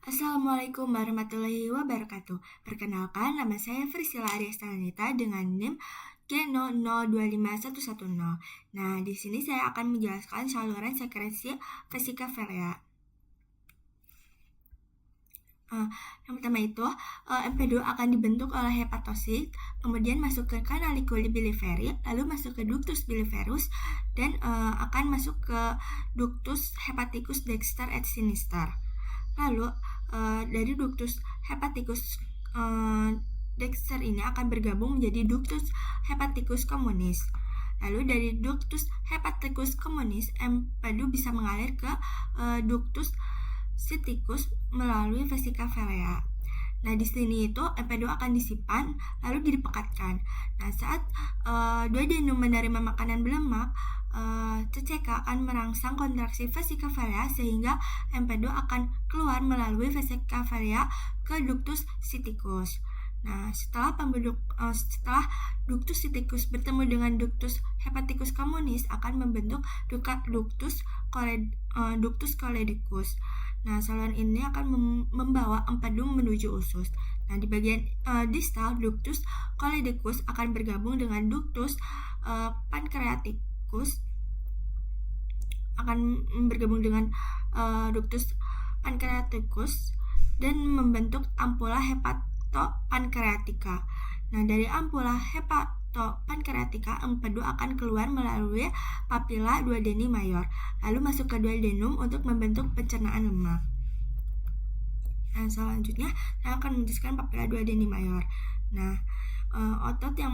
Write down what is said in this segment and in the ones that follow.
Assalamualaikum warahmatullahi wabarakatuh. Perkenalkan, nama saya Priscilla Aryastanita dengan NIM G0025110. Nah, di sini saya akan menjelaskan saluran sekresi vesika vilea. Yang pertama itu, empedu akan dibentuk oleh hepatosit, kemudian masuk ke canaliculi biliveri, lalu masuk ke ductus biliverus, dan akan masuk ke ductus hepaticus dexter et sinister. Lalu dari ductus hepaticus dexter ini akan bergabung menjadi ductus hepaticus communis. Lalu dari ductus hepaticus communis, empedu bisa mengalir ke ductus siticus melalui vesika vilea. Nah, di sini itu empedu akan disimpan lalu dipekatkan. Nah, saat duodenum menerima makanan berlemak, CCK akan merangsang kontraksi vesika vilea sehingga empedu akan keluar melalui vesika vilea ke ductus siticus. Nah, setelah ductus siticus bertemu dengan ductus hepaticus communis akan membentuk ductus choledicus. Nah, saluran ini akan membawa empedu menuju usus. Nah, di bagian distal, ductus choledicus akan bergabung dengan ductus pancreaticus dan membentuk ampula hepatopankreatika. Nah, dari ampula hepatopankreatika, empedu akan keluar melalui papilla duodeni mayor, lalu masuk ke duodenum untuk membentuk pencernaan lemak. Nah, selanjutnya saya akan menjelaskan papilla duodeni mayor. Nah, otot yang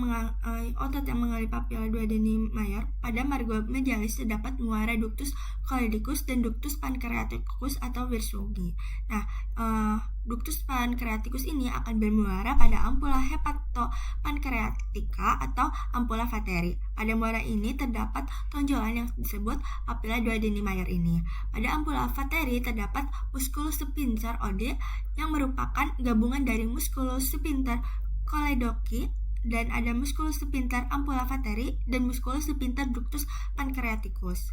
mengaliri papilla duodeni mayor pada margo medialis terdapat muara ductus choledicus dan ductus pancreaticus atau Wirsunggi. Nah, ductus pancreaticus ini akan bermuara pada ampula hepatopankreatika atau ampula vateri. Pada muara ini terdapat tonjolan yang disebut papilla duodeni mayor ini. Pada ampula vateri terdapat musculus sphincter OD yang merupakan gabungan dari musculus sphincter choledochi dan ada musculus sphincter ampula vateri dan musculus sphincter ductus pancreaticus.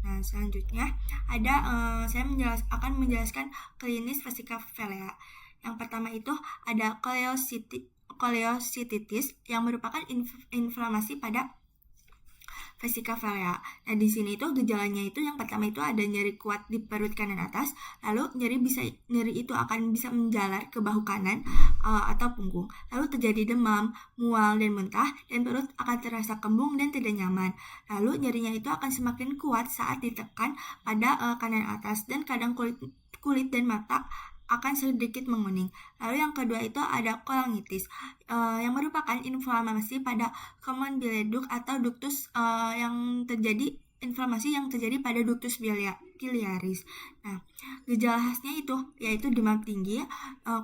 Nah, selanjutnya saya akan menjelaskan klinis vesika vilea. Yang pertama itu ada choleocystitis yang merupakan inflamasi pada vesika vilea. Nah, di sini itu gejalanya itu yang pertama itu ada nyeri kuat di perut kanan atas, lalu nyeri itu akan bisa menjalar ke bahu kanan atau punggung. Lalu terjadi demam, mual dan muntah, dan perut akan terasa kembung dan tidak nyaman. Lalu nyerinya itu akan semakin kuat saat ditekan pada kanan atas dan kadang kulit dan mata akan sedikit menguning. Lalu yang kedua itu ada kolangitis yang merupakan inflamasi pada common bile duct atau ductus inflamasi yang terjadi pada ductus biliaris. Nah, gejala khasnya itu yaitu demam tinggi,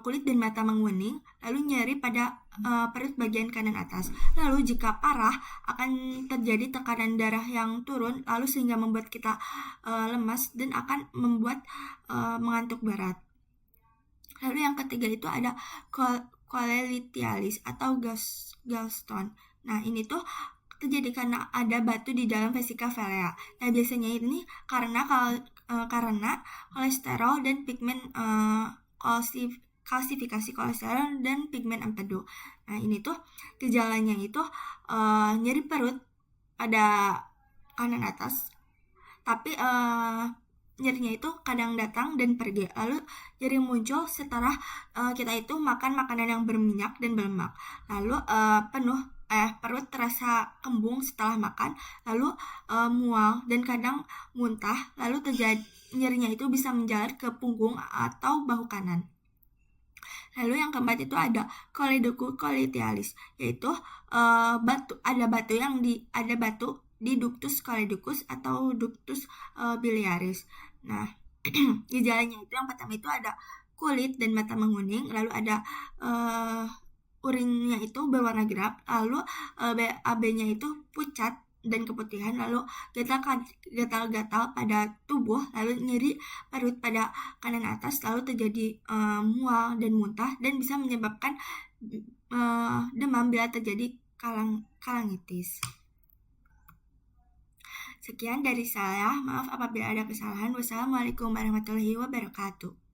kulit dan mata menguning, lalu nyeri pada perut bagian kanan atas. Lalu jika parah akan terjadi tekanan darah yang turun, lalu sehingga membuat kita lemas dan akan membuat mengantuk berat. Lalu yang ketiga itu ada cholelithialis atau gallstone. Nah, ini tuh terjadi karena ada batu di dalam vesika vilea. Nah, biasanya ini karena kolesterol dan pigmen kalsifikasi kolesterol dan pigmen empedu. Nah, ini tuh gejalanya itu nyeri perut pada kanan atas, tapi nyerinya itu kadang datang dan pergi. Lalu nyeri muncul setelah kita itu makan makanan yang berminyak dan berlemak. Lalu perut terasa kembung setelah makan, lalu mual dan kadang muntah. Lalu nyerinya itu bisa menjalar ke punggung atau bahu kanan. Lalu yang keempat itu ada choledocholithialis, yaitu batu di ductus choledicus atau ductus biliaris. Nah, gejalanya itu yang pertama itu ada kulit dan mata menguning, lalu ada urinnya itu berwarna gelap, lalu BAB-nya itu pucat dan keputihan, lalu gatal-gatal pada tubuh, lalu nyeri perut pada kanan atas, lalu terjadi mual dan muntah dan bisa menyebabkan demam bila terjadi kolangitis. Sekian dari saya, maaf apabila ada kesalahan. Wassalamualaikum warahmatullahi wabarakatuh.